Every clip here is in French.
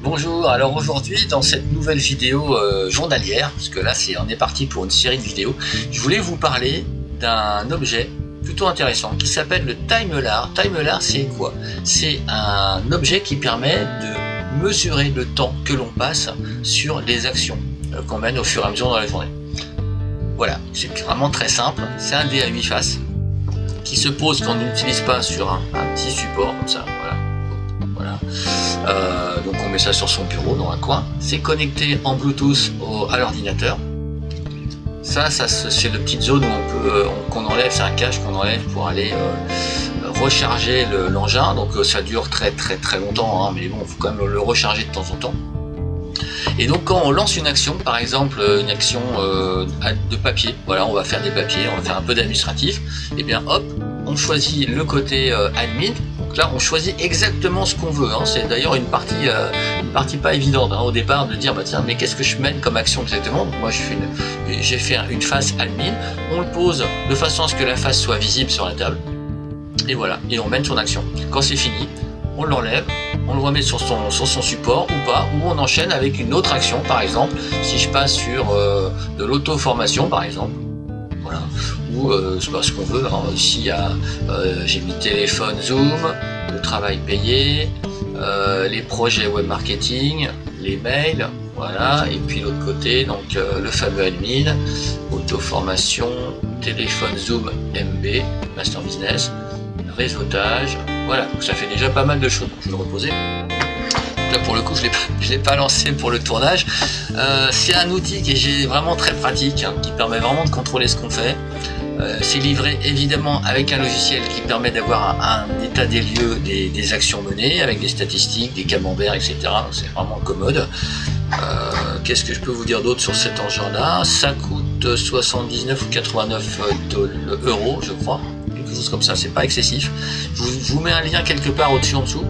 Bonjour, alors aujourd'hui dans cette nouvelle vidéo journalière, parce que là on est parti pour une série de vidéos, je voulais vous parler d'un objet plutôt intéressant qui s'appelle le Timelar. Timelar, c'est quoi? C'est un objet qui permet de mesurer le temps que l'on passe sur les actions qu'on mène au fur et à mesure dans la journée. Voilà, c'est vraiment très simple, c'est un dé à 8 faces qui se pose quand on n'utilise pas sur un petit support comme ça, voilà. Donc on met ça sur son bureau dans un coin, c'est connecté en Bluetooth à l'ordinateur. Ça c'est le petite zone où qu'on enlève, c'est un cache qu'on enlève pour aller recharger l'engin. Donc ça dure très longtemps, hein, mais bon, il faut quand même le recharger de temps en temps. Et donc quand on lance une action, par exemple une action de papier, voilà, on va faire des papiers, on va faire un peu d'administratif, et bien hop, on choisit le côté admin. Donc là on choisit exactement ce qu'on veut, hein. C'est d'ailleurs une partie pas évidente, hein, au départ, de dire bah tiens, mais qu'est-ce que je mène comme action exactement. Donc moi j'ai fait une face admin, on le pose de façon à ce que la face soit visible sur la table, et voilà, et on mène son action. Quand c'est fini, on l'enlève, on le remet sur son support ou pas, ou on enchaîne avec une autre action. Par exemple, si je passe sur de l'auto-formation par exemple, voilà, ou c'est pas ce qu'on veut, hein. Ici j'ai mis téléphone, Zoom, le travail payé, les projets web marketing, les mails, voilà, et puis l'autre côté, donc le fameux admin, auto-formation, téléphone, Zoom, MB, Master Business, réseautage, voilà, donc ça fait déjà pas mal de choses. Je vais le reposer. Là pour le coup je l'ai pas lancé pour le tournage. C'est un outil qui est vraiment très pratique, hein, qui permet vraiment de contrôler ce qu'on fait. C'est livré évidemment avec un logiciel qui permet d'avoir un état des lieux des actions menées, avec des statistiques, des camemberts, etc. C'est vraiment commode. Qu'est-ce que je peux vous dire d'autre sur cet engin-là? Ça coûte 79 ou 89 euros, je crois. Quelque chose comme ça, c'est pas excessif. Je vous mets un lien quelque part au-dessus en dessous.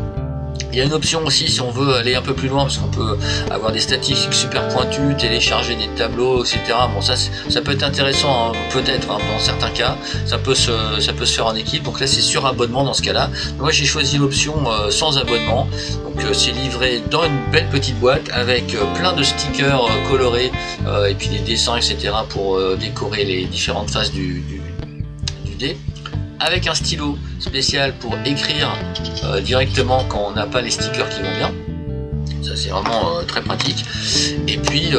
Il y a une option aussi si on veut aller un peu plus loin, parce qu'on peut avoir des statistiques super pointues, télécharger des tableaux, etc. Bon, ça peut être intéressant, hein, peut-être, hein, dans certains cas. Ça peut se faire en équipe. Donc là, c'est sur abonnement dans ce cas-là. Moi, j'ai choisi l'option sans abonnement. Donc c'est livré dans une belle petite boîte avec plein de stickers colorés et puis des dessins, etc. pour décorer les différentes faces du dé, avec un stylo spécial pour écrire directement quand on n'a pas les stickers qui vont bien. Ça c'est vraiment très pratique. Et puis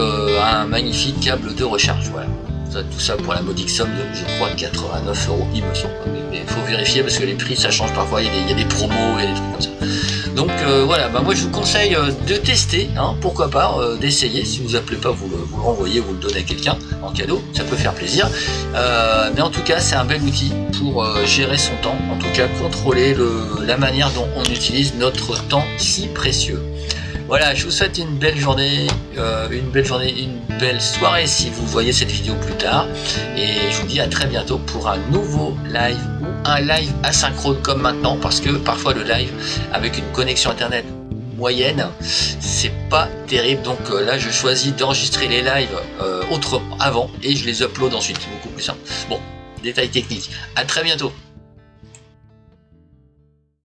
un magnifique câble de recharge, voilà. Tout ça pour la modique somme de, je crois, 89 euros, il me semble. Mais il faut vérifier parce que les prix ça change parfois, il y a des promos et des trucs comme ça. Donc voilà, bah moi je vous conseille de tester, hein, pourquoi pas, d'essayer. Si vous appelez pas, vous le renvoyez, vous le donnez à quelqu'un en cadeau, ça peut faire plaisir. Mais en tout cas, c'est un bel outil pour gérer son temps, en tout cas contrôler la manière dont on utilise notre temps si précieux. Voilà, je vous souhaite une belle journée, une belle soirée si vous voyez cette vidéo plus tard. Et je vous dis à très bientôt pour un nouveau live ou un live asynchrone comme maintenant, parce que parfois le live avec une connexion internet moyenne, c'est pas terrible. Donc là, je choisis d'enregistrer les lives autrement avant et je les upload ensuite. C'est beaucoup plus simple. Bon, détail technique. À très bientôt.